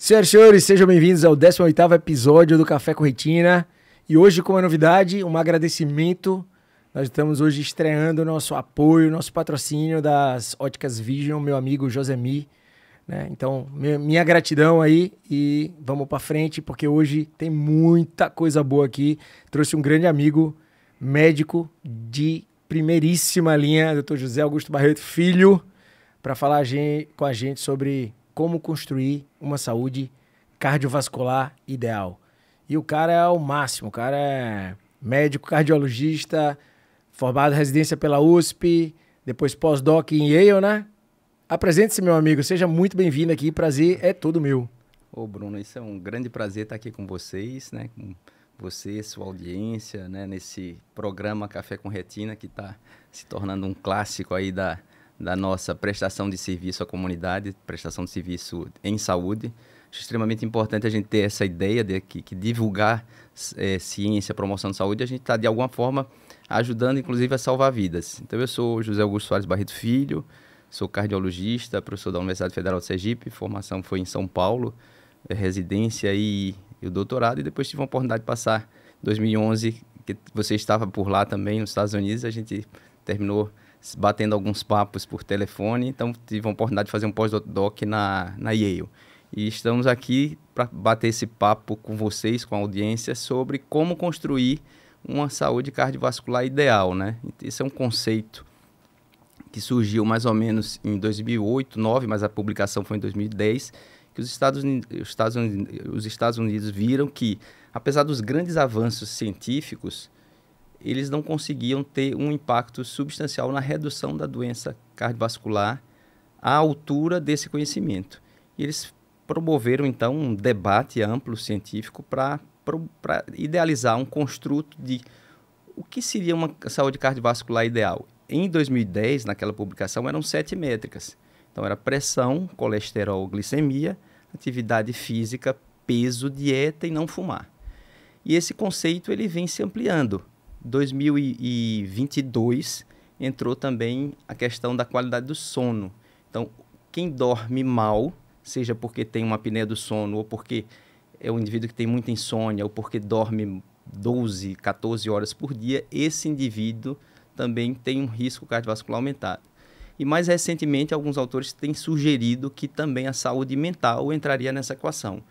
Senhoras e senhores, sejam bem-vindos ao 18º episódio do Café com Retina. E hoje, como novidade, um agradecimento. Nós estamos hoje estreando nosso apoio, nosso patrocínio das Óticas Vision, meu amigo Josemi, né? Então, minha gratidão aí e vamos para frente, porque hoje tem muita coisa boa aqui. Trouxe um grande amigo, médico de primeiríssima linha, Dr. José Augusto Barreto Filho, para falar com a gente sobre como construir uma saúde cardiovascular ideal. E o cara é o máximo, o cara é médico cardiologista, formado em residência pela USP, depois pós-doc em Yale, né? Apresente-se, meu amigo, seja muito bem-vindo aqui, prazer é todo meu. Ô Bruno, isso é um grande prazer estar aqui com vocês, né? Com você, sua audiência, né? Nesse programa Café com Retina, que está se tornando um clássico aí da nossa prestação de serviço à comunidade, prestação de serviço em saúde. Acho extremamente importante a gente ter essa ideia de que divulgar ciência, promoção de saúde, a gente está, de alguma forma, ajudando, inclusive, a salvar vidas. Então, eu sou José Augusto Soares Barreto Filho, sou cardiologista, professor da Universidade Federal de Sergipe, formação foi em São Paulo, residência e o doutorado, e depois tive a oportunidade de passar em 2011, que você estava por lá também, nos Estados Unidos, a gente terminou batendo alguns papos por telefone, então tive a oportunidade de fazer um pós-doc na Yale. E estamos aqui para bater esse papo com vocês, com a audiência, sobre como construir uma saúde cardiovascular ideal, né? Esse é um conceito que surgiu mais ou menos em 2008, 2009, mas a publicação foi em 2010, que os Estados Unidos viram que, apesar dos grandes avanços científicos, eles não conseguiam ter um impacto substancial na redução da doença cardiovascular à altura desse conhecimento. E eles promoveram, então, um debate amplo científico para idealizar um construto de o que seria uma saúde cardiovascular ideal. Em 2010, naquela publicação, eram 7 métricas. Então, era pressão, colesterol, glicemia, atividade física, peso, dieta e não fumar. E esse conceito ele vem se ampliando. 2022 entrou também a questão da qualidade do sono. Então, quem dorme mal, seja porque tem uma apneia do sono, ou porque é um indivíduo que tem muita insônia, ou porque dorme 12, 14 horas por dia, esse indivíduo também tem um risco cardiovascular aumentado. E mais recentemente, alguns autores têm sugerido que também a saúde mental entraria nessa equação.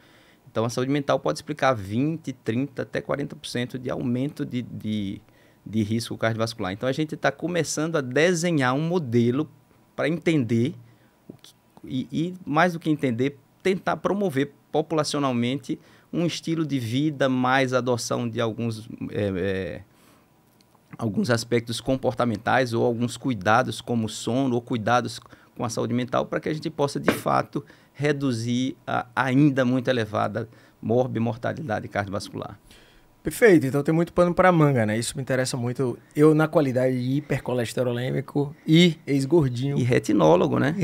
Então, a saúde mental pode explicar 20%, 30%, até 40% de aumento de risco cardiovascular. Então, a gente está começando a desenhar um modelo para entender, e mais do que entender, tentar promover populacionalmente um estilo de vida, mais adoção de alguns aspectos comportamentais ou alguns cuidados como sono ou cuidados com a saúde mental para que a gente possa, de fato, reduzir a ainda muito elevada morbimortalidade cardiovascular. Perfeito, então tem muito pano para manga, né? Isso me interessa muito. Eu, na qualidade de hipercolesterolêmico e ex-gordinho. E retinólogo, né?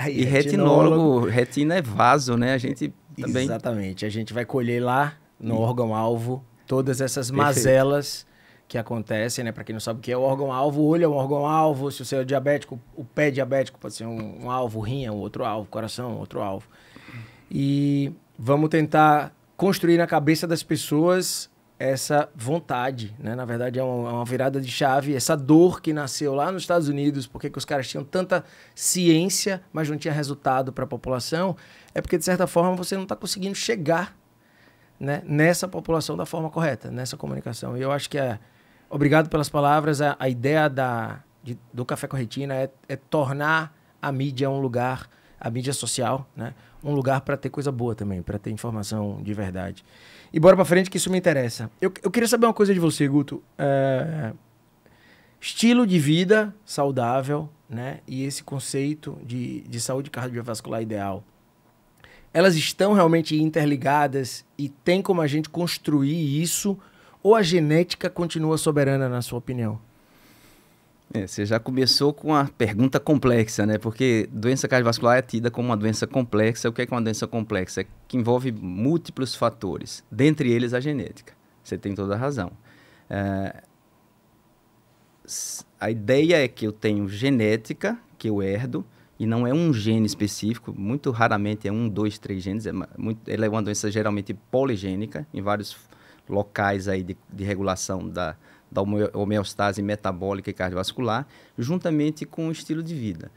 E retinólogo, retina é vaso, né? A gente também... Exatamente, a gente vai colher lá no órgão-alvo todas essas mazelas que acontecem, né? Para quem não sabe o que é o órgão-alvo, o olho é um órgão-alvo. Se você é diabético, o pé diabético pode ser um alvo, rim é um outro alvo, coração outro alvo. E vamos tentar construir na cabeça das pessoas essa vontade, né? Na verdade, é uma virada de chave. Essa dor que nasceu lá nos Estados Unidos, porque que os caras tinham tanta ciência, mas não tinha resultado para a população, é porque, de certa forma, você não está conseguindo chegar, né, nessa população da forma correta, nessa comunicação. E eu acho que obrigado pelas palavras. A ideia do Café com Retina é tornar a mídia um lugar, a mídia social, né, um lugar para ter coisa boa também, para ter informação de verdade. E bora para frente, que isso me interessa. Eu queria saber uma coisa de você, Guto. Estilo de vida saudável, né, e esse conceito de saúde cardiovascular ideal, elas estão realmente interligadas e tem como a gente construir isso, ou a genética continua soberana, na sua opinião? Você já começou com uma pergunta complexa, né? Porque doença cardiovascular é tida como uma doença complexa. O que é uma doença complexa? É que envolve múltiplos fatores, dentre eles a genética. Você tem toda a razão. A ideia é que eu tenho genética, que eu herdo, e não é um gene específico, muito raramente é 1, 2, 3 genes, ela é uma doença geralmente poligênica, em vários locais aí de regulação da homeostase metabólica e cardiovascular, juntamente com o estilo de vida.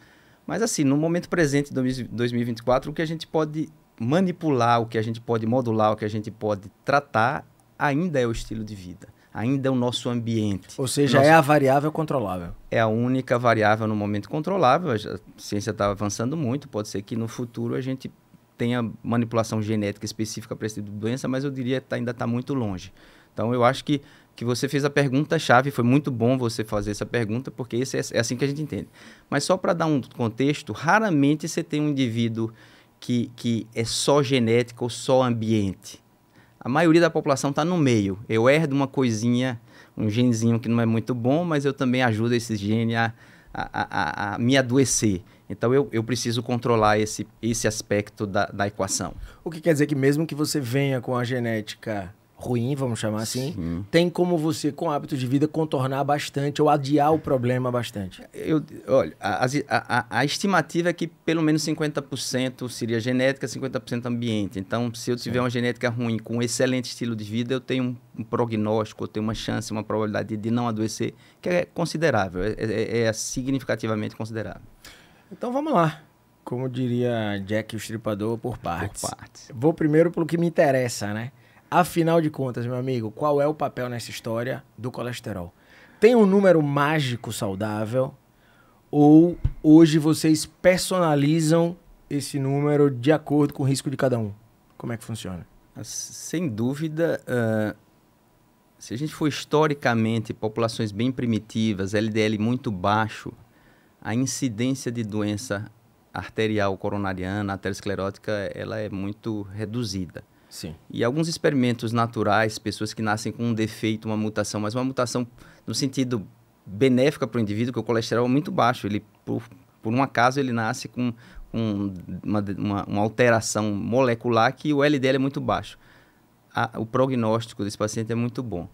Mas assim, no momento presente de 2024, o que a gente pode manipular, o que a gente pode modular, o que a gente pode tratar, ainda é o estilo de vida, ainda é o nosso ambiente. Ou seja, é a variável controlável. É a única variável no momento controlável. A ciência está avançando muito, pode ser que no futuro a gente tenha manipulação genética específica para esse tipo de doença, mas eu diria que ainda está muito longe. Então, eu acho que você fez a pergunta-chave, foi muito bom você fazer essa pergunta, porque é assim que a gente entende. Mas só para dar um contexto, raramente você tem um indivíduo que é só genético ou só ambiente. A maioria da população está no meio. Eu herdo uma coisinha, um genezinho que não é muito bom, mas eu também ajudo esse gene a me adoecer. Então, eu preciso controlar esse aspecto da equação. O que quer dizer que mesmo que você venha com a genética ruim, vamos chamar assim, Sim. tem como você, com hábitos de vida, contornar bastante ou adiar o problema bastante? Olha, a estimativa é que pelo menos 50% seria genética, 50% ambiente. Então, se eu tiver uma genética ruim com um excelente estilo de vida, eu tenho um prognóstico, eu tenho uma chance, uma probabilidade de não adoecer, que é considerável, é significativamente considerável. Então, vamos lá. Como diria Jack o Estripador, por partes. Por partes. Vou primeiro pelo que me interessa, né? Afinal de contas, meu amigo, qual é o papel nessa história do colesterol? Tem um número mágico saudável ou hoje vocês personalizam esse número de acordo com o risco de cada um? Como é que funciona? Sem dúvida, se a gente for historicamente populações bem primitivas, LDL muito baixo, a incidência de doença arterial coronariana, aterosclerótica, ela é muito reduzida. Sim. E alguns experimentos naturais, pessoas que nascem com um defeito, uma mutação, mas uma mutação no sentido benéfica para o indivíduo, que o colesterol é muito baixo. Ele, por um acaso, ele nasce com uma alteração molecular que o LDL é muito baixo. O prognóstico desse paciente é muito bom.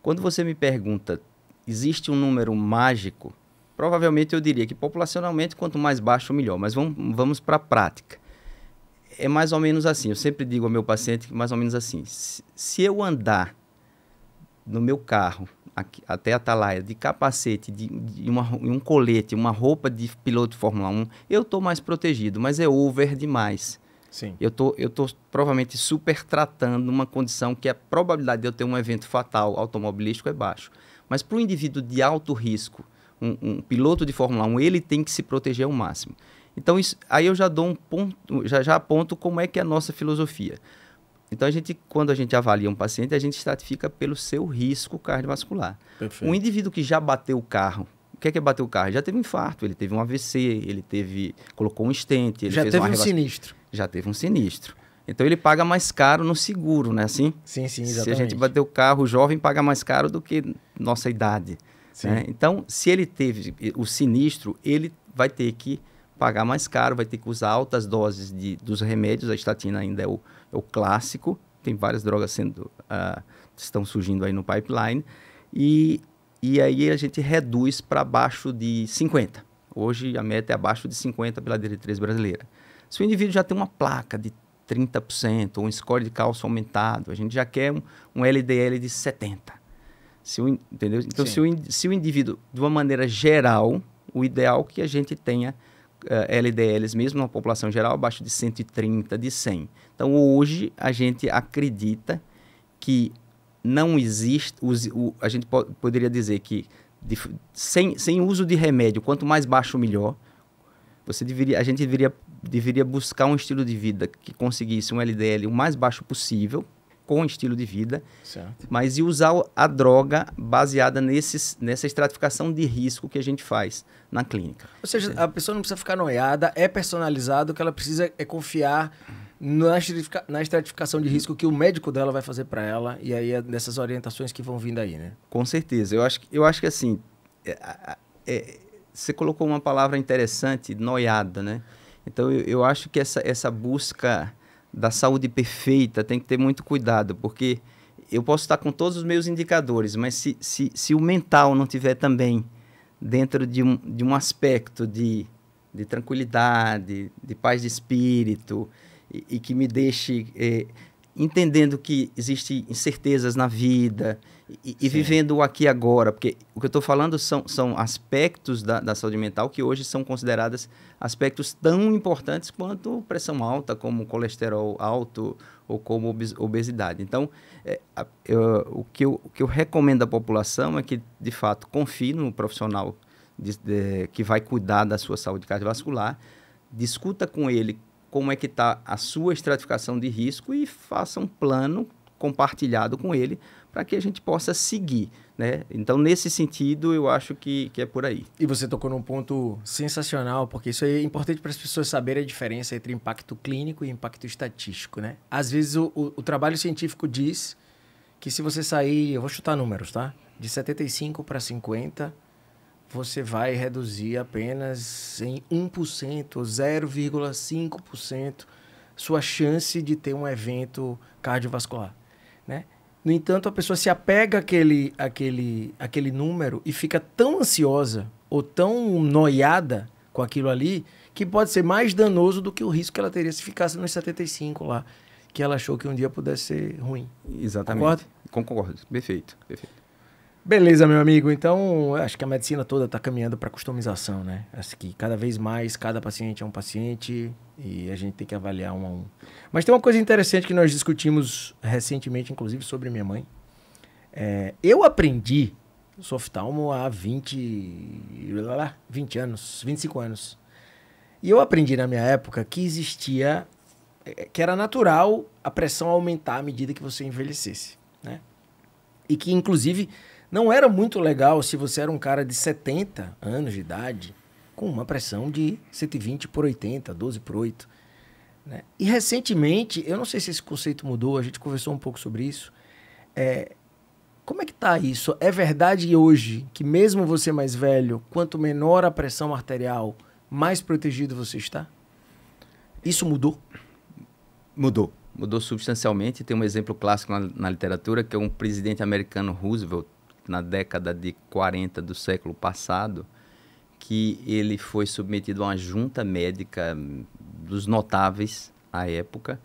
Quando você me pergunta, existe um número mágico? Provavelmente eu diria que populacionalmente, quanto mais baixo, melhor. Mas vamos para a prática. É mais ou menos assim, eu sempre digo ao meu paciente que mais ou menos assim, se eu andar no meu carro aqui, até a Atalaia, de capacete, de um colete, uma roupa de piloto de Fórmula 1, eu estou mais protegido, mas é over demais. Sim. Eu tô provavelmente super tratando uma condição que a probabilidade de eu ter um evento fatal automobilístico é baixo. Mas para o indivíduo de alto risco, um piloto de Fórmula 1, ele tem que se proteger ao máximo. Então, aí eu já dou um ponto, já aponto como é que é a nossa filosofia. Então, quando a gente avalia um paciente, a gente estratifica pelo seu risco cardiovascular. Perfeito. Um indivíduo que já bateu o carro, o que é bater o carro? Já teve um infarto, ele teve um AVC, colocou um stent, ele já fez teve um sinistro. Já teve um sinistro. Então, ele paga mais caro no seguro, né? Assim? Sim, exatamente. Se a gente bater o carro, o jovem paga mais caro do que nossa idade. Né? Então, se ele teve o sinistro, ele vai ter que pagar mais caro, vai ter que usar altas doses dos remédios. A estatina ainda é o clássico. Tem várias drogas estão surgindo aí no pipeline. E aí a gente reduz para abaixo de 50. Hoje a meta é abaixo de 50 pela diretriz brasileira. Se o indivíduo já tem uma placa de 30%, ou um score de cálcio aumentado, a gente já quer um LDL de 70. Entendeu? Então, se o indivíduo, de uma maneira geral, o ideal é que a gente tenha LDLs, mesmo na população geral, abaixo de 130, de 100. Então, hoje, a gente acredita que não existe, a gente poderia dizer que sem uso de remédio, quanto mais baixo, melhor. A gente deveria buscar um estilo de vida que conseguisse um LDL o mais baixo possível, com estilo de vida, certo. Mas usar a droga baseada nessa estratificação de risco que a gente faz na clínica. Ou seja, a pessoa não precisa ficar noiada, é personalizado, o que ela precisa é confiar na estratificação de risco que o médico dela vai fazer para ela, e aí é dessas orientações que vão vindo aí, né? Com certeza. Eu acho que assim, você colocou uma palavra interessante, noiada, né? Então, eu acho que essa busca da saúde perfeita tem que ter muito cuidado, porque eu posso estar com todos os meus indicadores, mas se o mental não tiver também dentro de um aspecto de de tranquilidade, de paz de espírito, e que me deixe entendendo que existem incertezas na vida e vivendo o aqui e agora, porque o que eu estou falando são aspectos da saúde mental que hoje são considerados aspectos tão importantes quanto pressão alta, como colesterol alto ou como obesidade. Então, o que eu recomendo à população é que, de fato, confie no profissional que vai cuidar da sua saúde cardiovascular, discuta com ele como é que está a sua estratificação de risco e faça um plano compartilhado com ele para que a gente possa seguir, né? Então, nesse sentido, eu acho que é por aí. E você tocou num ponto sensacional, porque isso é importante para as pessoas saberem a diferença entre impacto clínico e impacto estatístico, né? Às vezes, o trabalho científico diz que se você sair, eu vou chutar números, tá? De 75 para 50, você vai reduzir apenas em 1%, 0,5% sua chance de ter um evento cardiovascular, né? No entanto, a pessoa se apega àquele número e fica tão ansiosa ou tão noiada com aquilo ali que pode ser mais danoso do que o risco que ela teria se ficasse nos 75 lá, que ela achou que um dia pudesse ser ruim. Exatamente. Concordo. Perfeito. Beleza, meu amigo. Então, acho que a medicina toda está caminhando para customização, né? Acho que cada vez mais, cada paciente é um paciente e a gente tem que avaliar um a um. Mas tem uma coisa interessante que nós discutimos recentemente, inclusive, sobre minha mãe. Eu aprendi sou oftalmo há 20 anos, 25 anos. E eu aprendi na minha época que existia, que era natural a pressão aumentar à medida que você envelhecesse, né? E que, inclusive, não era muito legal se você era um cara de 70 anos de idade com uma pressão de 120 por 80, 12 por 8. Né? E recentemente, eu não sei se esse conceito mudou, a gente conversou um pouco sobre isso. Como é que está isso? É verdade hoje que mesmo você mais velho, quanto menor a pressão arterial, mais protegido você está? Isso mudou? Mudou substancialmente. Tem um exemplo clássico na literatura, que é um presidente americano, Roosevelt, na década de 40 do século passado, que ele foi submetido a uma junta médica dos notáveis à época,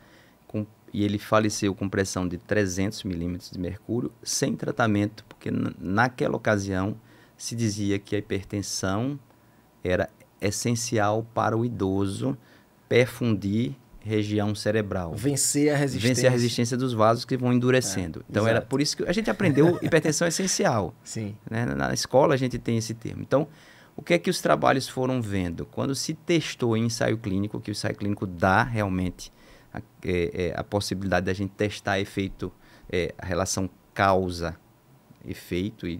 e ele faleceu com pressão de 300 milímetros de mercúrio, sem tratamento, porque naquela ocasião se dizia que a hipertensão era essencial para o idoso perfundir região cerebral. Vencer a resistência dos vasos que vão endurecendo. Então, exato. Era por isso que a gente aprendeu hipertensão essencial. Sim. Né? Na escola, a gente tem esse termo. Então, o que é que os trabalhos foram vendo? Quando se testou em ensaio clínico, que o ensaio clínico dá realmente a possibilidade da gente testar efeito, a relação causa-efeito e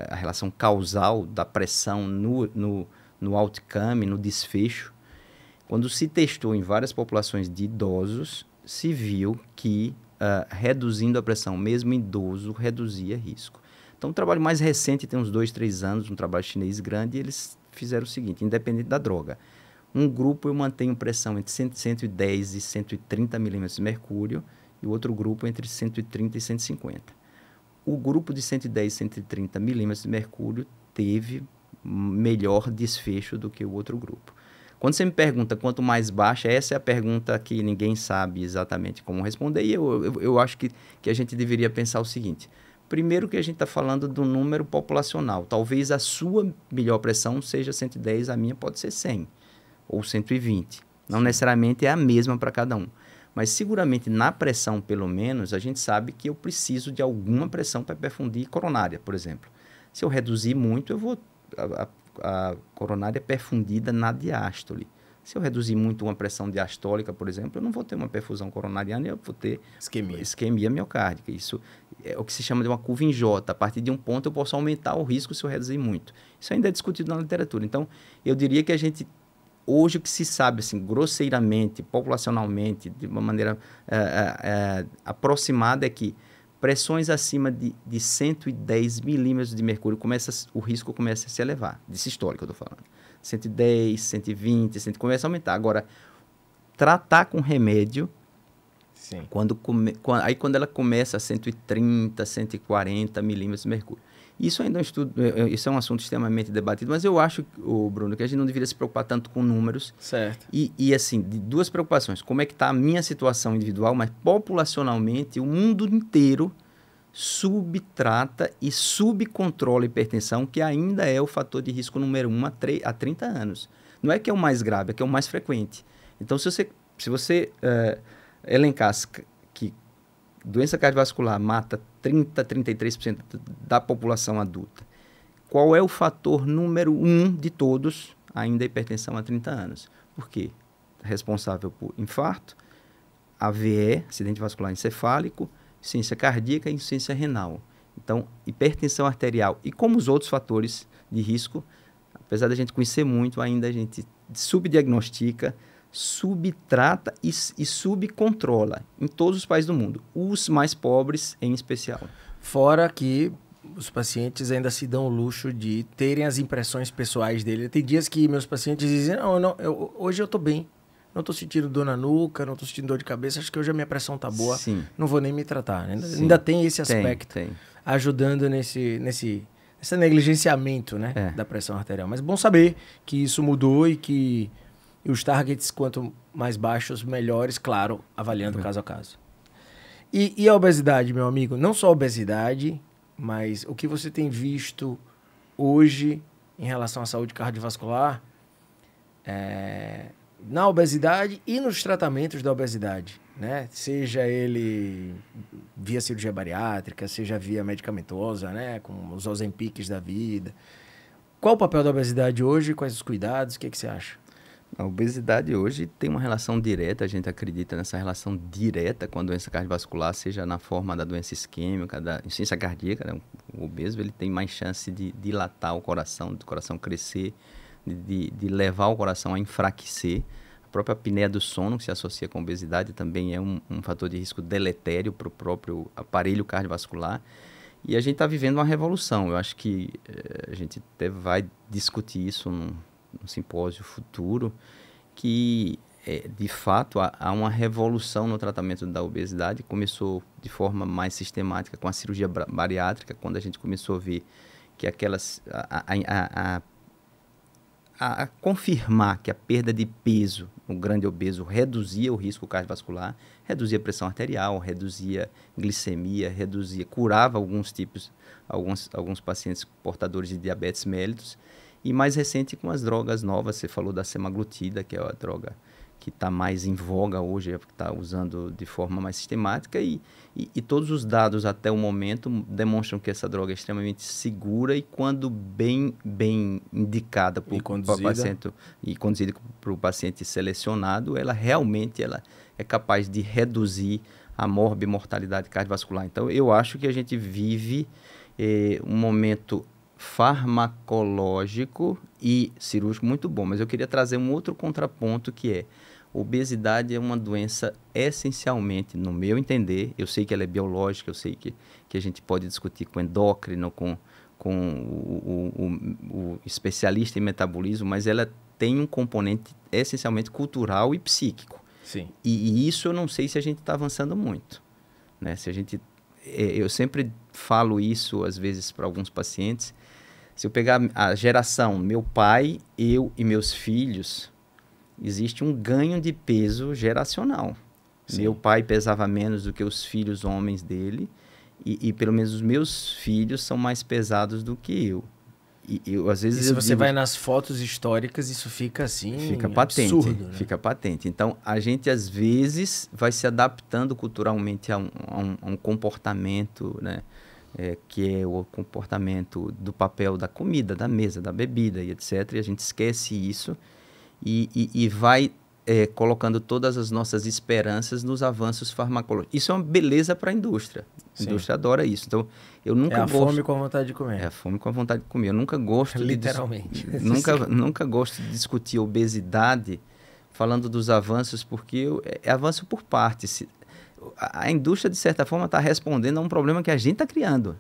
a relação causal da pressão no outcome, no desfecho. Quando se testou em várias populações de idosos, se viu que reduzindo a pressão, mesmo em idoso, reduzia risco. Então, o trabalho mais recente, tem uns 2, 3 anos, um trabalho chinês grande, eles fizeram o seguinte, independente da droga. Um grupo eu mantenho pressão entre 110 e 130 milímetros de mercúrio e o outro grupo entre 130 e 150. O grupo de 110 e 130 milímetros de mercúrio teve melhor desfecho do que o outro grupo. Quando você me pergunta quanto mais baixa, essa é a pergunta que ninguém sabe exatamente como responder, e eu acho que a gente deveria pensar o seguinte. Primeiro que a gente está falando do número populacional. Talvez a sua melhor pressão seja 110, a minha pode ser 100 ou 120. Não necessariamente é a mesma para cada um. Mas seguramente na pressão, pelo menos, a gente sabe que eu preciso de alguma pressão para perfundir coronária, por exemplo. Se eu reduzir muito, eu vou... A coronária é perfundida na diástole. Se eu reduzir muito uma pressão diastólica, por exemplo, eu não vou ter uma perfusão coronariana, eu vou ter isquemia miocárdica. Isso é o que se chama de uma curva em J. A partir de um ponto eu posso aumentar o risco se eu reduzir muito. Isso ainda é discutido na literatura. Então, eu diria que a gente, hoje o que se sabe, assim, grosseiramente, populacionalmente, de uma maneira aproximada, é que pressões acima de 110 milímetros de mercúrio, o risco começa a se elevar, de sistólica eu estou falando. 110, 120, começa a aumentar. Agora, tratar com remédio Sim. Quando ela começa a 130, 140 milímetros de mercúrio. Isso ainda é um estudo, isso é um assunto extremamente debatido, mas eu acho, Bruno, que a gente não deveria se preocupar tanto com números. Certo. E assim, de duas preocupações. Como é que está a minha situação individual, mas populacionalmente, o mundo inteiro subtrata e subcontrola a hipertensão, que ainda é o fator de risco número 1 há 30 anos. Não é que é o mais grave, é que é o mais frequente. Então, se você elencasse que doença cardiovascular mata 33% da população adulta, qual é o fator número 1 de todos? Ainda a hipertensão há 30 anos. Por quê? Responsável por infarto, AVE, acidente vascular encefálico, insuficiência cardíaca e insuficiência renal. Então, hipertensão arterial e como os outros fatores de risco, apesar da gente conhecer muito, ainda a gente subdiagnostica, subtrata e subcontrola em todos os países do mundo, os mais pobres em especial. Fora que os pacientes ainda se dão o luxo de terem as impressões pessoais dele. Tem dias que meus pacientes dizem, hoje eu tô bem, não tô sentindo dor na nuca, não tô sentindo dor de cabeça, acho que hoje a minha pressão tá boa, Sim. Não vou nem me tratar. Ainda tem esse aspecto tem. Ajudando nesse negligenciamento, né, da pressão arterial. Mas bom saber que isso mudou e que os targets, quanto mais baixos, melhores, claro, avaliando caso a caso. E a obesidade, meu amigo? Não só a obesidade, mas o que você tem visto hoje em relação à saúde cardiovascular na obesidade e nos tratamentos da obesidade, né? Seja ele via cirurgia bariátrica, seja via medicamentosa, né? Com os Ozempics da vida. Qual o papel da obesidade hoje? Quais os cuidados? O que você acha? A obesidade hoje tem uma relação direta, a gente acredita nessa relação direta com a doença cardiovascular, seja na forma da doença isquêmica, da insuficiência cardíaca, né? O obeso ele tem mais chance de dilatar o coração, do coração crescer, de levar o coração a enfraquecer. A própria apneia do sono, que se associa com a obesidade, também é um fator de risco deletério para o próprio aparelho cardiovascular. E a gente está vivendo uma revolução. Eu acho que a gente até vai discutir isso num simpósio futuro, que de fato há uma revolução no tratamento da obesidade. Começou de forma mais sistemática com a cirurgia bariátrica, quando a gente começou a ver que a confirmar que a perda de peso no grande obeso reduzia o risco cardiovascular, reduzia a pressão arterial, reduzia glicemia, curava alguns pacientes portadores de diabetes mellitus. E mais recente com as drogas novas, você falou da semaglutida, que é a droga que está mais em voga hoje, que está usando de forma mais sistemática, e todos os dados até o momento demonstram que essa droga é extremamente segura e quando bem indicada para o paciente e conduzida para o paciente selecionado, ela realmente é capaz de reduzir a morbimortalidade cardiovascular. Então, eu acho que a gente vive um momento farmacológico e cirúrgico muito bom, mas eu queria trazer um outro contraponto que é: obesidade é uma doença essencialmente, no meu entender, eu sei que ela é biológica, eu sei que a gente pode discutir com endócrino, com o especialista em metabolismo, mas ela tem um componente essencialmente cultural e psíquico. Sim. E isso eu não sei se a gente está avançando muito, né? Eu sempre falo isso às vezes para alguns pacientes. Se eu pegar a geração, meu pai, eu e meus filhos, existe um ganho de peso geracional. Sim. Meu pai pesava menos do que os filhos homens dele e pelo menos os meus filhos são mais pesados do que eu. Às vezes, e se você vai nas fotos históricas, isso fica assim, fica patente, absurdo, né? Fica patente. Então, a gente às vezes vai se adaptando culturalmente a um comportamento, né? Que é o comportamento do papel da comida, da mesa, da bebida e etc. E a gente esquece isso e vai colocando todas as nossas esperanças nos avanços farmacológicos. Isso é uma beleza para a indústria. A indústria adora isso. Então, eu nunca gosto... fome com a vontade de comer. É a fome com a vontade de comer. Eu nunca gosto literalmente. Nunca gosto de discutir obesidade falando dos avanços, porque é avanço por partes. A indústria, de certa forma, está respondendo a um problema que a gente está criando.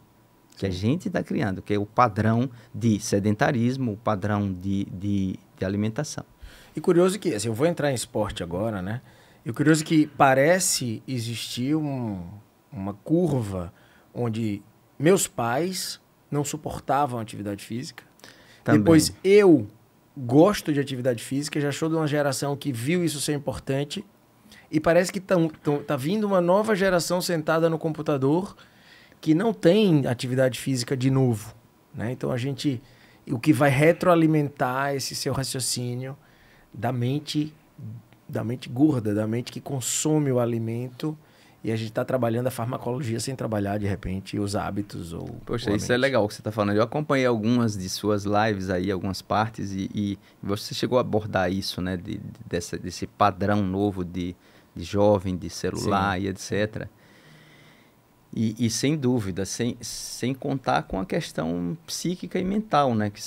Que é o padrão de sedentarismo, o padrão de alimentação. E curioso que, assim, eu vou entrar em esporte agora, né? E o curioso é que parece existir uma curva onde meus pais não suportavam atividade física. Também. Depois eu gosto de atividade física, já sou de uma geração que viu isso ser importante. E parece que tá vindo uma nova geração sentada no computador que não tem atividade física de novo, né? Então o que vai retroalimentar esse seu raciocínio da mente gorda, da mente que consome o alimento, e a gente está trabalhando a farmacologia sem trabalhar, de repente, os hábitos ou Poxa, ou a isso é mente. legal o que você está falando. Eu acompanhei algumas de suas lives aí, algumas partes, e você chegou a abordar isso, né? Desse padrão novo de jovem, de celular e etc. E sem dúvida, sem contar com a questão psíquica e mental, né? Que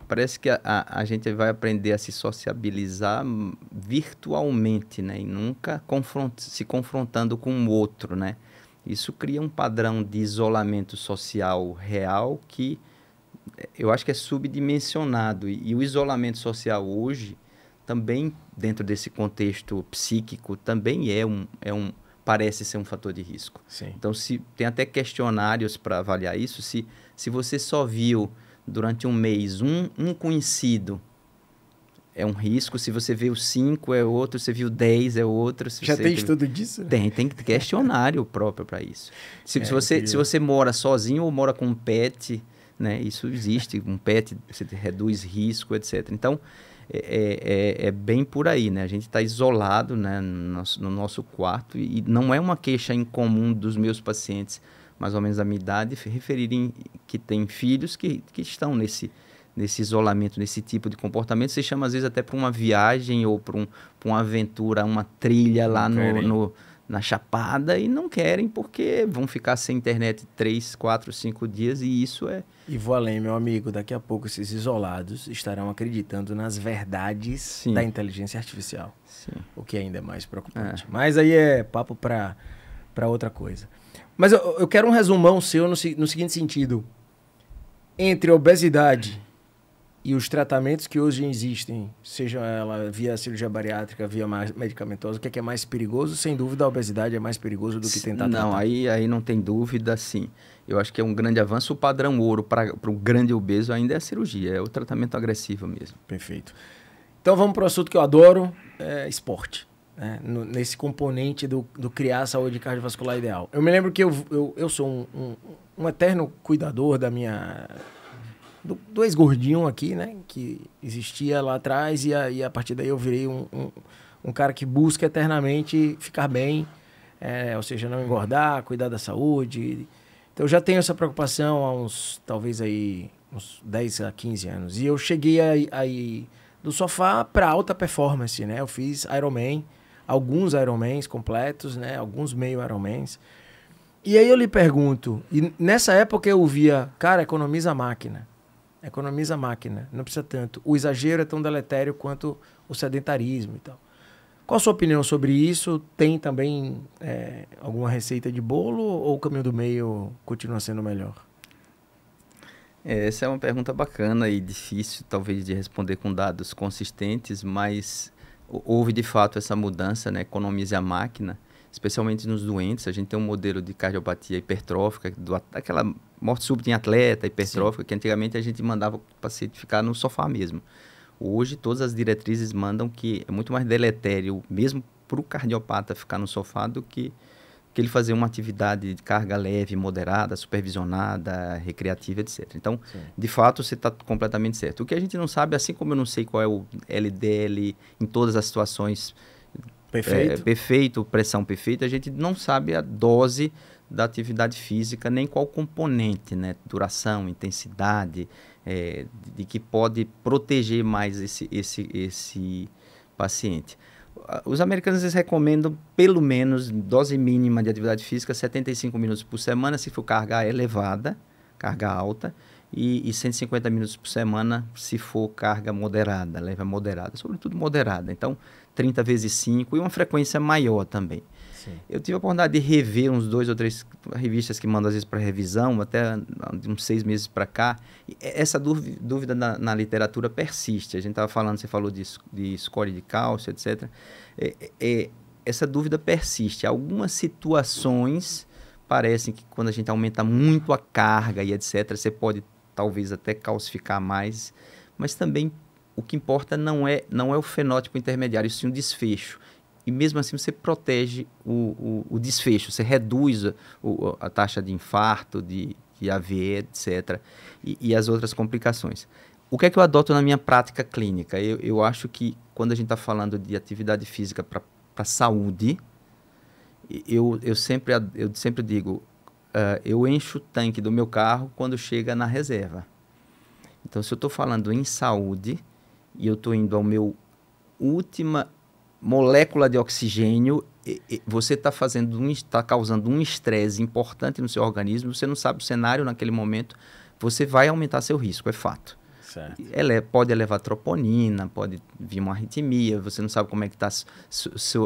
parece que a gente vai aprender a se sociabilizar virtualmente, né? E nunca se confrontando com o outro, né? Isso cria um padrão de isolamento social real que eu acho que é subdimensionado. E o isolamento social hoje, também dentro desse contexto psíquico, também parece ser um fator de risco. Sim. Então, tem até questionários para avaliar isso. Se você só viu durante um mês um conhecido, é um risco. Se você viu 5, é outro. Se viu 10, é outro. Já tem estudo disso? Tem questionário próprio para isso. Se você mora sozinho ou mora com um pet, né? Isso existe. Um pet, você reduz risco, etc. Então, é bem por aí, né? A gente está isolado, né, no nosso quarto, e não é uma queixa incomum dos meus pacientes, mais ou menos da minha idade, referirem que têm filhos que estão nesse isolamento, nesse tipo de comportamento. Você chama, às vezes, até para uma viagem ou para uma aventura, uma trilha lá na Chapada, e não querem porque vão ficar sem internet 3, 4, 5 dias, e isso é... E vou além, meu amigo, daqui a pouco esses isolados estarão acreditando nas verdades da inteligência artificial. Sim. O que ainda é mais preocupante. Mas aí é papo para outra coisa. Mas eu quero um resumão seu no seguinte sentido. Entre a obesidade e os tratamentos que hoje existem, seja ela via cirurgia bariátrica, via medicamentosa, o que é mais perigoso? Sem dúvida, a obesidade é mais perigoso do que tentar tratar. Não, aí não tem dúvida, sim. Eu acho que é um grande avanço. O padrão ouro para o grande obeso ainda é a cirurgia, é o tratamento agressivo mesmo. Perfeito. Então vamos para o assunto que eu adoro, esporte. Né? Nesse componente do criar a saúde cardiovascular ideal. Eu me lembro que eu sou um eterno cuidador da minha... do ex-gordinho aqui, né? Que existia lá atrás, e a partir daí eu virei um cara que busca eternamente ficar bem, ou seja, não engordar, cuidar da saúde. Então eu já tenho essa preocupação há talvez aí, uns 10 a 15 anos. E eu cheguei aí do sofá para alta performance, né? Eu fiz Ironman, alguns Ironmans completos, né? Alguns meio Ironmans. E aí eu lhe pergunto, e nessa época eu via, cara, economiza a máquina, não precisa tanto. O exagero é tão deletério quanto o sedentarismo e tal. Qual a sua opinião sobre isso? Tem também alguma receita de bolo, ou o caminho do meio continua sendo melhor? Essa é uma pergunta bacana e difícil, talvez, de responder com dados consistentes, mas houve, de fato, essa mudança, né? Economize a máquina, especialmente nos doentes. A gente tem um modelo de cardiopatia hipertrófica, aquela morte súbita em atleta, hipertrófica, que antigamente a gente mandava o paciente ficar no sofá mesmo. Hoje, todas as diretrizes mandam que é muito mais deletério, mesmo para o cardiopata ficar no sofá, do que ele fazer uma atividade de carga leve, moderada, supervisionada, recreativa, etc. Então, de fato, você está completamente certo. O que a gente não sabe, assim como eu não sei qual é o LDL em todas as situações perfeito, pressão perfeita, a gente não sabe a dose da atividade física, nem qual componente, né? Duração, intensidade, de que pode proteger mais esse paciente. Os americanos, eles recomendam pelo menos dose mínima de atividade física 75 minutos por semana, se for carga elevada, carga alta, e 150 minutos por semana se for carga moderada, leve moderada, sobretudo moderada. Então, 30 vezes 5 e uma frequência maior também. Sim. Eu tive a oportunidade de rever uns 2 ou 3 revistas que mandam às vezes para revisão, até de uns 6 meses para cá. E essa dúvida na literatura persiste. A gente estava falando, você falou de score de cálcio, etc. Essa dúvida persiste. Algumas situações parecem que quando a gente aumenta muito a carga e etc., você pode talvez até calcificar mais, mas também o que importa não é o fenótipo intermediário, e sim o desfecho. E mesmo assim você protege o desfecho, você reduz a taxa de infarto, de AVE, etc. E as outras complicações. O que é que eu adoto na minha prática clínica? Eu acho que quando a gente está falando de atividade física para saúde, eu sempre digo, eu encho o tanque do meu carro quando chega na reserva. Então, se eu estou falando em saúde e eu estou indo ao meu última molécula de oxigênio, você está causando um estresse importante no seu organismo, você não sabe o cenário naquele momento, você vai aumentar seu risco, é fato. Certo. Pode elevar troponina, pode vir uma arritmia, você não sabe como é que está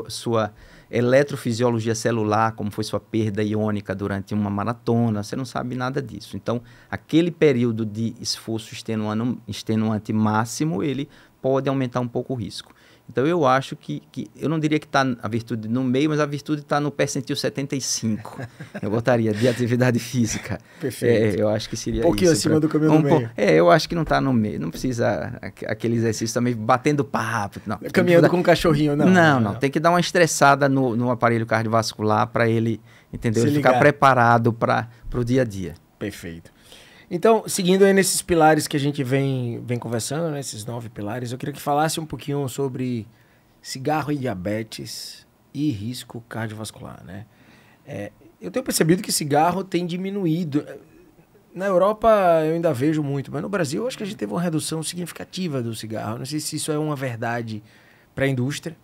sua eletrofisiologia celular, como foi sua perda iônica durante uma maratona, você não sabe nada disso. Então, aquele período de esforço extenuante máximo, ele pode aumentar um pouco o risco. Então, eu acho que eu não diria que está a virtude no meio, mas a virtude está no percentil 75. Eu botaria de atividade física. Perfeito. Eu acho que seria um pouquinho isso. Acima do caminho do meio. Eu acho que não está no meio. Não precisa aquele exercício também batendo papo. Não, caminhando com um cachorrinho, não. Não. Tem que dar uma estressada no aparelho cardiovascular para ele, entendeu? Ficar preparado para o dia a dia. Perfeito. Então, seguindo aí nesses pilares que a gente vem conversando, né, esses 9 pilares, eu queria que falasse um pouquinho sobre cigarro e diabetes e risco cardiovascular, né? Eu tenho percebido que cigarro tem diminuído. Na Europa eu ainda vejo muito, mas no Brasil eu acho que a gente teve uma redução significativa do cigarro. Não sei se isso é uma verdade para a indústria,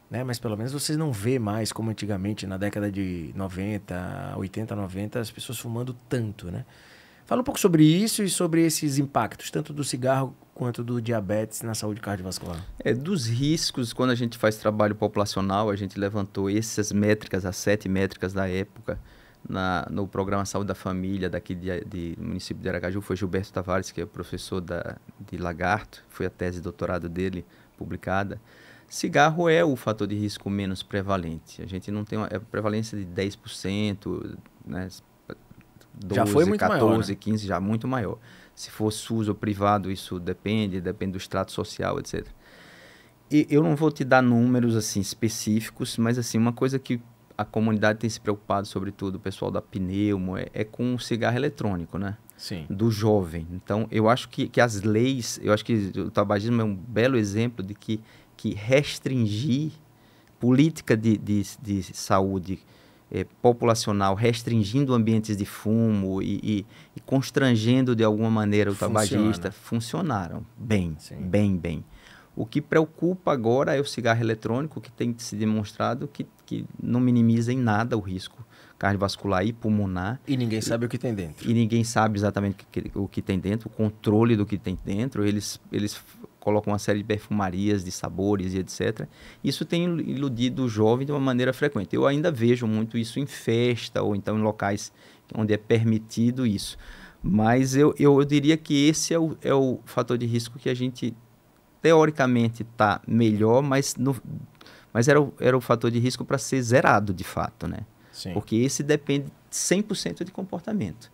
né? Mas pelo menos vocês não vê mais como antigamente, na década de 90, 80, 90, as pessoas fumando tanto, né? Fala um pouco sobre isso e sobre esses impactos, tanto do cigarro quanto do diabetes na saúde cardiovascular. Dos riscos, quando a gente faz trabalho populacional, a gente levantou essas métricas, as 7 métricas da época, no programa Saúde da Família, daqui do município de Aracaju. Foi Gilberto Tavares, que é o professor de Lagarto, foi a tese de doutorado dele publicada. Cigarro é o fator de risco menos prevalente. A gente não tem uma prevalência de 10%, né? 12, já foi muito 14, maior, né? 15, já muito maior. Se for SUS ou privado, isso depende do extrato social, etc. E eu não vou te dar números assim específicos, mas assim, uma coisa que a comunidade tem se preocupado, sobretudo o pessoal da Pneumo, é com o cigarro eletrônico, né? Sim. Do jovem. Então, eu acho que as leis, eu acho que o tabagismo é um belo exemplo de que restringir política de saúde populacional, restringindo ambientes de fumo e constrangendo de alguma maneira o tabagista, funcionaram bem, bem. O que preocupa agora é o cigarro eletrônico, que tem se demonstrado que não minimiza em nada o risco cardiovascular e pulmonar. E ninguém sabe o que tem dentro. E ninguém sabe exatamente o que tem dentro, o controle do que tem dentro. Eles colocam uma série de perfumarias, de sabores e etc. Isso tem iludido o jovem de uma maneira frequente. Eu ainda vejo muito isso em festa ou então em locais onde é permitido isso. Mas eu diria que esse é o fator de risco que a gente, teoricamente, está melhor, mas era o fator de risco para ser zerado, de fato, né? Sim. Porque esse depende 100% de comportamento.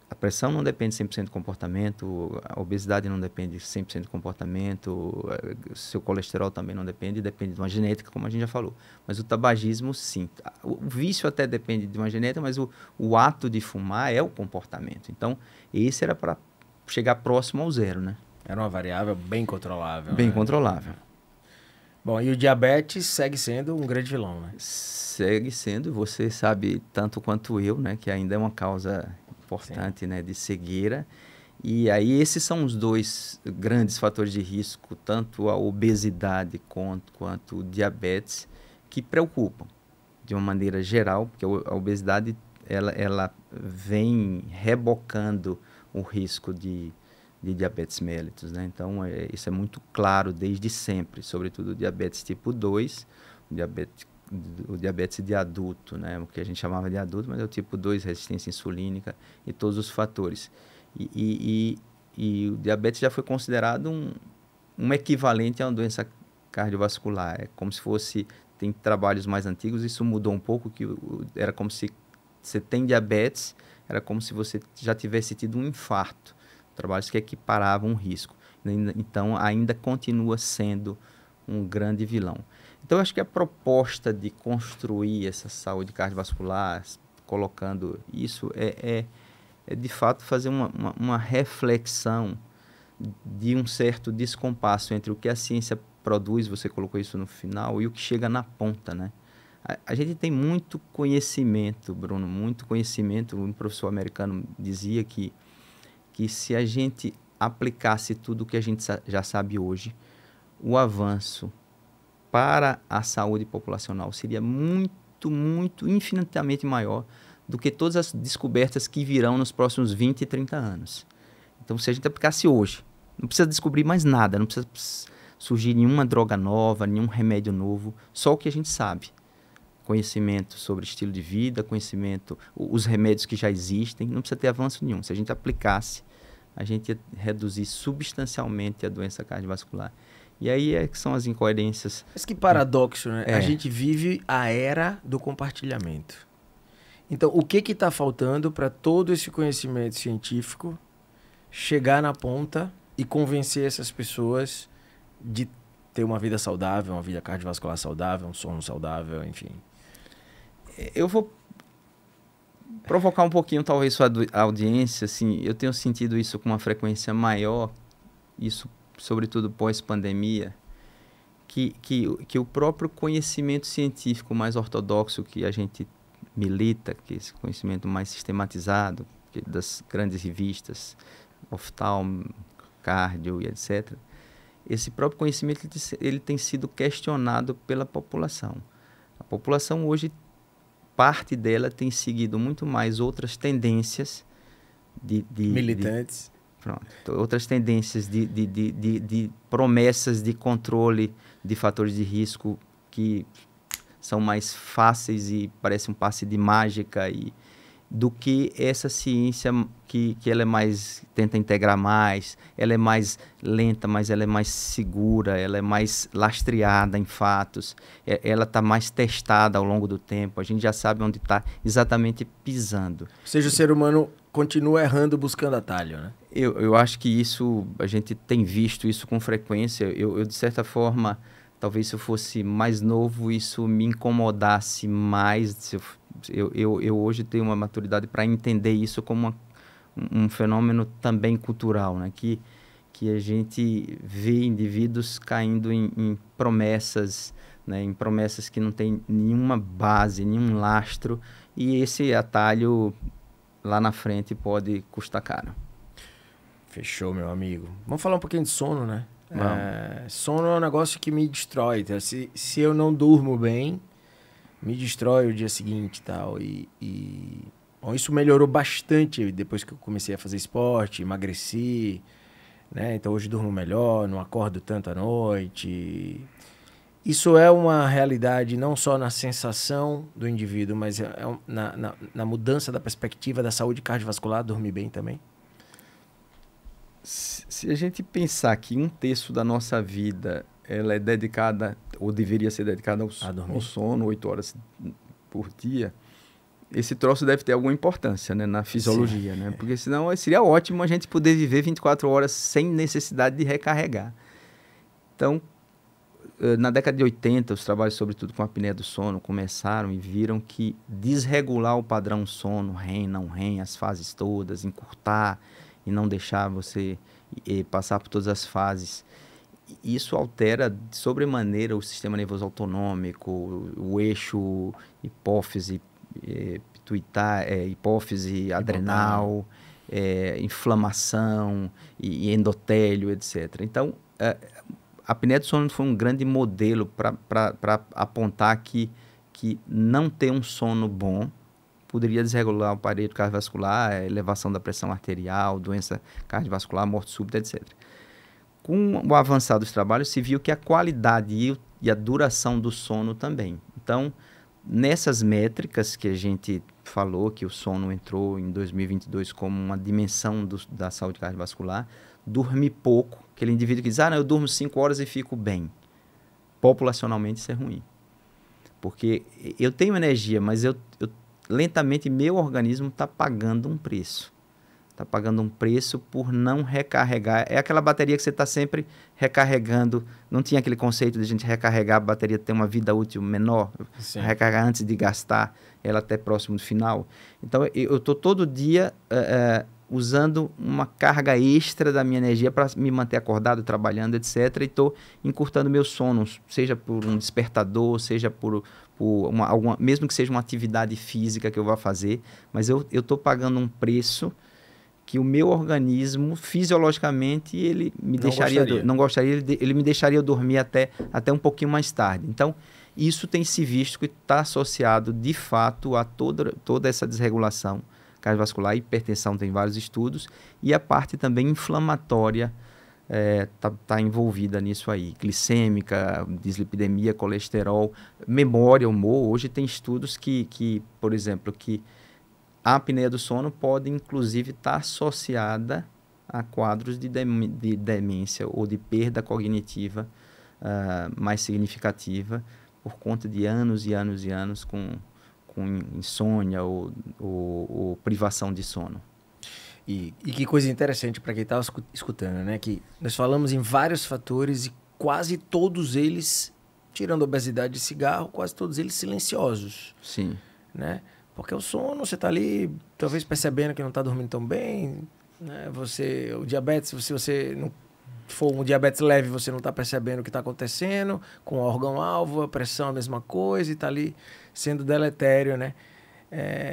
A pressão não depende 100% de comportamento, a obesidade não depende 100% de comportamento, seu colesterol também não depende de uma genética, como a gente já falou. Mas o tabagismo, sim. O vício até depende de uma genética, mas o ato de fumar é o comportamento. Então, esse era para chegar próximo ao zero, né? Era uma variável bem controlável. Bem controlável. Bom, e o diabetes segue sendo um grande vilão, né? Segue sendo, você sabe tanto quanto eu, né, que ainda é uma causa importante, né, de cegueira. E aí esses são os 2 grandes fatores de risco, tanto a obesidade quanto o diabetes, que preocupam de uma maneira geral, porque a obesidade ela vem rebocando o risco de diabetes mellitus, né? Então, isso é muito claro desde sempre, sobretudo o diabetes tipo 2, o diabetes de adulto, né? O que a gente chamava de adulto, mas é o tipo 2, resistência insulínica e todos os fatores. E o diabetes já foi considerado um equivalente a uma doença cardiovascular. É como se fosse, tem trabalhos mais antigos, isso mudou um pouco, que era como se você tem diabetes, era como se você já tivesse tido um infarto. Trabalhos que equiparavam o risco. Então, ainda continua sendo um grande vilão. Então, eu acho que a proposta de construir essa saúde cardiovascular, colocando isso, é de fato fazer uma reflexão de um certo descompasso entre o que a ciência produz, você colocou isso no final, e o que chega na ponta, né? A gente tem muito conhecimento, Bruno, muito conhecimento. Um professor americano dizia que se a gente aplicasse tudo o que a gente já sabe hoje, o avanço para a saúde populacional seria muito, muito, infinitamente maior do que todas as descobertas que virão nos próximos 20 e 30 anos. Então, se a gente aplicasse hoje, não precisa descobrir mais nada, não precisa surgir nenhuma droga nova, nenhum remédio novo, só o que a gente sabe. Conhecimento sobre estilo de vida, conhecimento, os remédios que já existem, não precisa ter avanço nenhum. Se a gente aplicasse, a gente ia reduzir substancialmente a doença cardiovascular. E aí é que são as incoerências. Mas que paradoxo, né? A gente vive a era do compartilhamento. Então, o que está faltando para todo esse conhecimento científico chegar na ponta e convencer essas pessoas de ter uma vida saudável, uma vida cardiovascular saudável, um sono saudável, enfim? Eu vou provocar um pouquinho, talvez, sua audiência. Assim, eu tenho sentido isso com uma frequência maior, isso sobretudo pós-pandemia, que o próprio conhecimento científico mais ortodoxo que a gente milita, que esse conhecimento mais sistematizado, das grandes revistas, Oftalmo, Cardio e etc., esse próprio conhecimento ele tem sido questionado pela população. A população hoje, parte dela tem seguido muito mais outras tendências militantes. Outras tendências de promessas de controle de fatores de risco que são mais fáceis e parece um passe de mágica, do que essa ciência que ela é mais, tenta integrar mais, ela é mais lenta, mas ela é mais segura, ela é mais lastreada em fatos, ela está mais testada ao longo do tempo, a gente já sabe onde está exatamente pisando. Ou seja, o ser humano continua errando buscando atalho, né? Eu acho que isso, a gente tem visto isso com frequência. Eu de certa forma, talvez se eu fosse mais novo, isso me incomodasse mais. Eu hoje tenho uma maturidade para entender isso como um fenômeno também cultural, né? Que a gente vê indivíduos caindo em promessas, né? Em promessas que não tem nenhuma base, nenhum lastro, e esse atalho lá na frente pode custar caro. Fechou, meu amigo. Vamos falar um pouquinho de sono, né? Sono é um negócio que me destrói. Então, se eu não durmo bem, me destrói o dia seguinte e tal. Bom, isso melhorou bastante depois que eu comecei a fazer esporte, emagreci, né? Então hoje durmo melhor, não acordo tanto à noite. Isso é uma realidade não só na sensação do indivíduo, mas na mudança da perspectiva da saúde cardiovascular, dormir bem também. Se a gente pensar que 1/3 da nossa vida ela é dedicada, ou deveria ser dedicada ao sono, 8 horas por dia, esse troço deve ter alguma importância, né, na fisiologia, né? Porque senão seria ótimo a gente poder viver 24 horas sem necessidade de recarregar. Então, na década de 80, os trabalhos, sobretudo com a apneia do sono, começaram e viram que desregular o padrão sono, REM, não REM, as fases todas, encurtar e não deixar você passar por todas as fases, isso altera de sobremaneira o sistema nervoso autonômico, o eixo hipófise, hipófise adrenal, inflamação e endotélio, etc. Então, a apneia do sono foi um grande modelo para apontar que não ter um sono bom poderia desregular o aparelho cardiovascular, elevação da pressão arterial, doença cardiovascular, morte súbita, etc. Com o avançar dos trabalhos, se viu que a qualidade e a duração do sono também. Então, nessas métricas que a gente falou, que o sono entrou em 2022 como uma dimensão da saúde cardiovascular, dormir pouco, aquele indivíduo que diz, não, eu durmo 5 horas e fico bem. Populacionalmente isso é ruim. Porque eu tenho energia, mas lentamente meu organismo está pagando um preço. Está pagando um preço por não recarregar. É aquela bateria que você está sempre recarregando. Não tinha aquele conceito de a gente recarregar a bateria, ter uma vida útil menor, Sim. recarregar antes de gastar ela até próximo do final. Então, eu estou todo dia usando uma carga extra da minha energia para me manter acordado, trabalhando, etc. E estou encurtando meu sono, seja por um despertador, seja por mesmo que seja uma atividade física que eu vá fazer, mas eu estou pagando um preço que o meu organismo, fisiologicamente, ele me não gostaria, ele me deixaria dormir até um pouquinho mais tarde. Então, isso tem se visto que está associado, de fato, a toda essa desregulação cardiovascular. Hipertensão tem vários estudos, e a parte também inflamatória está envolvida nisso aí. Glicêmica, dislipidemia, colesterol, memória, humor. Hoje tem estudos que por exemplo, que a apneia do sono pode, inclusive, estar associada a quadros de demência ou de perda cognitiva mais significativa por conta de anos e anos e anos com insônia ou privação de sono. E que coisa interessante para quem estava escutando, né? Que nós falamos em vários fatores e quase todos eles, tirando a obesidade e cigarro, quase todos eles silenciosos. Sim. Né? Porque o sono, você está ali, talvez percebendo que não está dormindo tão bem, né? O diabetes, se você não for um diabetes leve, você não está percebendo o que está acontecendo, com o órgão-alvo, a pressão a mesma coisa, e está ali sendo deletério, né?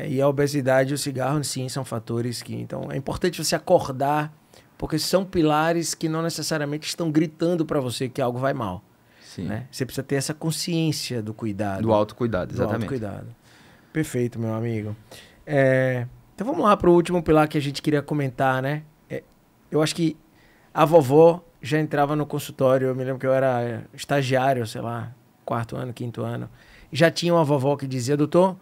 E a obesidade e o cigarro, sim, são fatores que... Então, é importante você acordar, porque são pilares que não necessariamente estão gritando para você que algo vai mal. Sim. Né? Você precisa ter essa consciência do cuidado. Do autocuidado, exatamente. Do autocuidado. Perfeito, meu amigo. Então vamos lá para o último pilar que a gente queria comentar, né? Eu acho que a vovó já entrava no consultório, eu me lembro que eu era estagiário, sei lá, 4º ano, 5º ano. Já tinha uma vovó que dizia, doutor,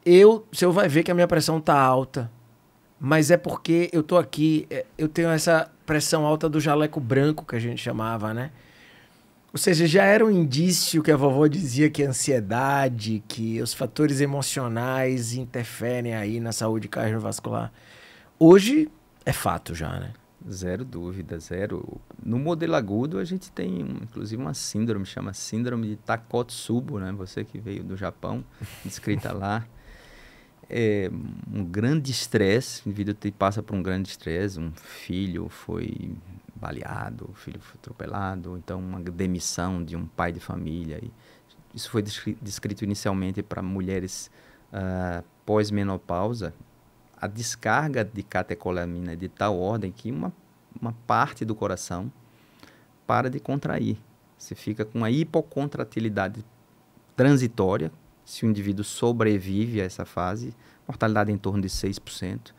o senhor vai ver que a minha pressão tá alta, mas é porque eu tô aqui, eu tenho essa pressão alta do jaleco branco, que a gente chamava, né? Ou seja, já era um indício que a vovó dizia que a ansiedade, que os fatores emocionais interferem aí na saúde cardiovascular. Hoje é fato já, né? Zero dúvida, zero. No modelo agudo, a gente tem, inclusive, uma síndrome, chama síndrome de Takotsubo, né? Você que veio do Japão, descrita lá. É um grande estresse, o indivíduo passa por um grande estresse, um filho foi baleado, o filho foi atropelado, então uma demissão de um pai de família. Isso foi descrito inicialmente para mulheres pós-menopausa. A descarga de catecolamina é de tal ordem que uma parte do coração para de contrair. Você fica com uma hipocontratilidade transitória. Se o indivíduo sobrevive a essa fase, mortalidade em torno de 6%.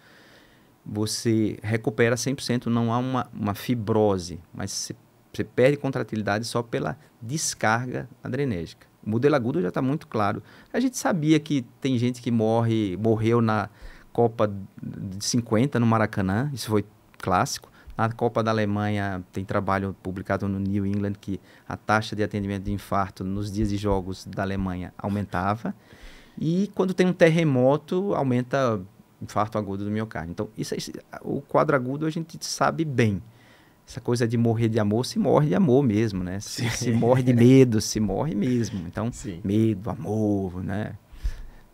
Você recupera 100%, não há uma fibrose, mas você perde contratilidade só pela descarga adrenérgica. O modelo agudo já está muito claro. A gente sabia que tem gente que morreu na Copa de 50 no Maracanã, isso foi clássico. Na Copa da Alemanha tem trabalho publicado no New England que a taxa de atendimento de infarto nos dias de jogos da Alemanha aumentava. E quando tem um terremoto, aumenta infarto agudo do miocárdio. Então, o quadro agudo a gente sabe bem. Essa coisa de morrer de amor, se morre de amor mesmo, né? Se morre de medo, se morre mesmo. Então, sim. Medo, amor, né?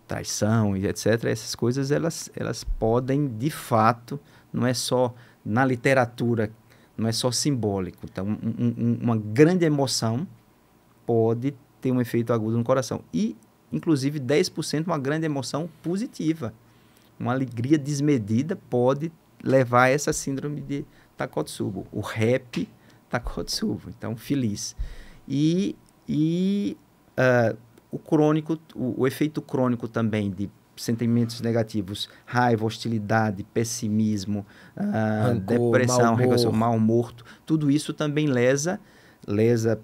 Traição e etc. Essas coisas, elas podem, de fato, não é só na literatura, não é só simbólico. Então, uma grande emoção pode ter um efeito agudo no coração. E, inclusive, 10% uma grande emoção positiva. Uma alegria desmedida pode levar a essa síndrome de Takotsubo. O happy Takotsubo. Então, feliz. E o crônico, o efeito crônico também de sentimentos negativos, raiva, hostilidade, pessimismo, Rancor, depressão, mau humor, tudo isso também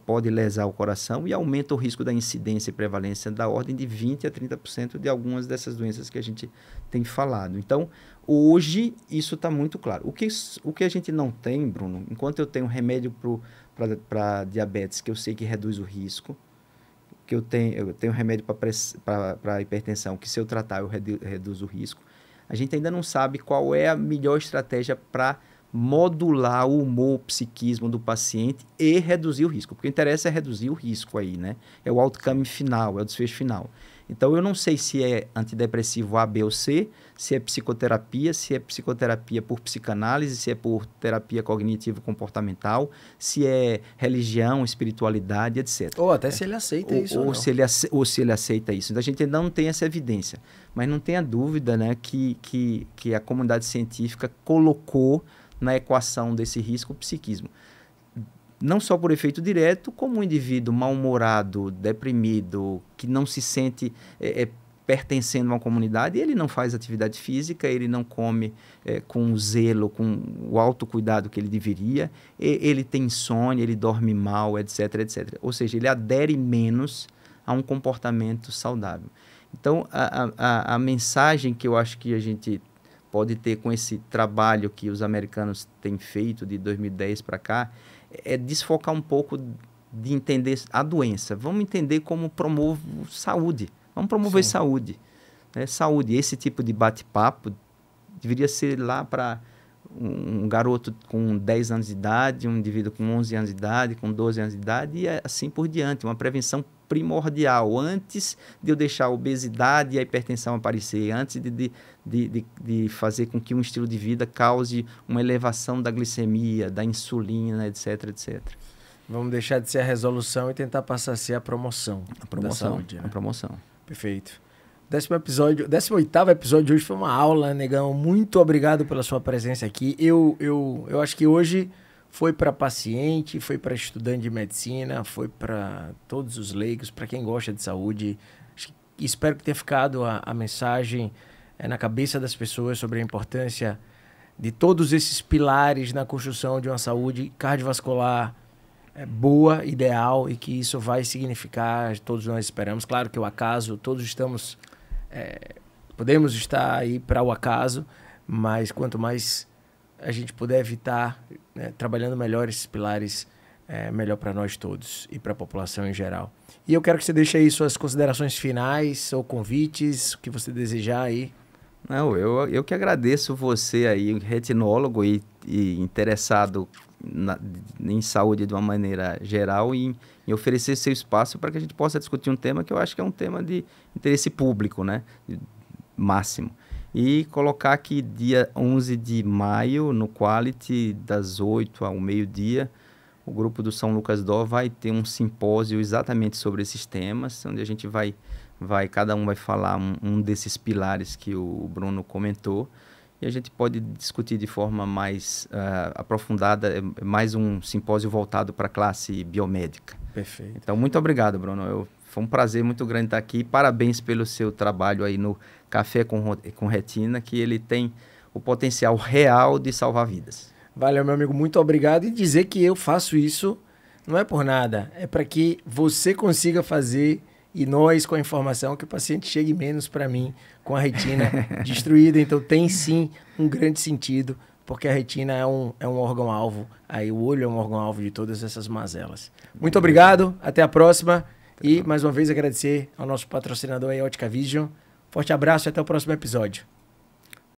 pode lesar o coração e aumenta o risco da incidência e prevalência da ordem de 20% a 30% de algumas dessas doenças que a gente tem falado. Então, hoje, isso está muito claro. O que a gente não tem, Bruno, enquanto eu tenho remédio para diabetes, que eu sei que reduz o risco, que eu tenho remédio para hipertensão, que se eu tratar eu reduzo o risco, a gente ainda não sabe qual é a melhor estratégia para modular o humor, o psiquismo do paciente e reduzir o risco. Porque o interesse é reduzir o risco aí, né? É o outcome final, é o desfecho final. Então, eu não sei se é antidepressivo A, B ou C, se é psicoterapia por psicanálise, se é por terapia cognitivo-comportamental, se é religião, espiritualidade, etc. Ou até se ele aceita isso ou se ele aceita isso. Então, a gente ainda não tem essa evidência. Mas não tenha dúvida, né, que a comunidade científica colocou na equação desse risco o psiquismo. Não só por efeito direto, como um indivíduo mal-humorado, deprimido, que não se sente pertencendo a uma comunidade, ele não faz atividade física, ele não come com zelo, com o autocuidado que ele deveria, ele tem insônia, ele dorme mal, etc, etc. Ou seja, ele adere menos a um comportamento saudável. Então, a mensagem que eu acho que a gente pode ter com esse trabalho que os americanos têm feito de 2010 para cá, é desfocar um pouco de entender a doença. Vamos entender como promove saúde. Vamos promover saúde. Né? Saúde, esse tipo de bate-papo deveria ser lá para um garoto com 10 anos de idade, um indivíduo com 11 anos de idade, com 12 anos de idade e assim por diante. Uma prevenção primordial, antes de eu deixar a obesidade e a hipertensão aparecer, antes de fazer com que um estilo de vida cause uma elevação da glicemia, da insulina, etc, etc. Vamos deixar de ser a resolução e tentar passar a ser a promoção. Da saúde, né? A promoção. Perfeito. 18º episódio de hoje foi uma aula, Negão. Muito obrigado pela sua presença aqui. Eu acho que hoje foi para paciente, foi para estudante de medicina, foi para todos os leigos, para quem gosta de saúde. Espero que tenha ficado a mensagem na cabeça das pessoas sobre a importância de todos esses pilares na construção de uma saúde cardiovascular boa, ideal, e que isso vai significar, todos nós esperamos. Claro que o acaso, todos estamos... podemos estar aí para o acaso, mas quanto mais a gente puder evitar, trabalhando melhor esses pilares, melhor para nós todos e para a população em geral. E eu quero que você deixe aí suas considerações finais ou convites, o que você desejar aí. Não, eu que agradeço você aí, retinólogo e interessado em saúde de uma maneira geral e em oferecer seu espaço para que a gente possa discutir um tema que eu acho que é um tema de interesse público, né? Máximo. E colocar que dia 11 de maio, no Quality, das 8 ao meio-dia, o grupo do São Lucas Dó vai ter um simpósio exatamente sobre esses temas, onde a gente cada um vai falar um desses pilares que o Bruno comentou, e a gente pode discutir de forma mais aprofundada, mais um simpósio voltado para a classe biomédica. Perfeito. Então, muito obrigado, Bruno. Foi um prazer muito grande estar aqui. Parabéns pelo seu trabalho aí no Café com Retina, que ele tem o potencial real de salvar vidas. Valeu, meu amigo. Muito obrigado. E dizer que eu faço isso não é por nada. É para que você consiga fazer e nós, com a informação, que o paciente chegue menos para mim com a retina destruída. Então, tem sim um grande sentido, porque a retina é um órgão-alvo. Aí o olho é um órgão-alvo de todas essas mazelas. Muito obrigado. Até a próxima. E, mais uma vez, agradecer ao nosso patrocinador aí, Ótica Vision. Forte abraço e até o próximo episódio.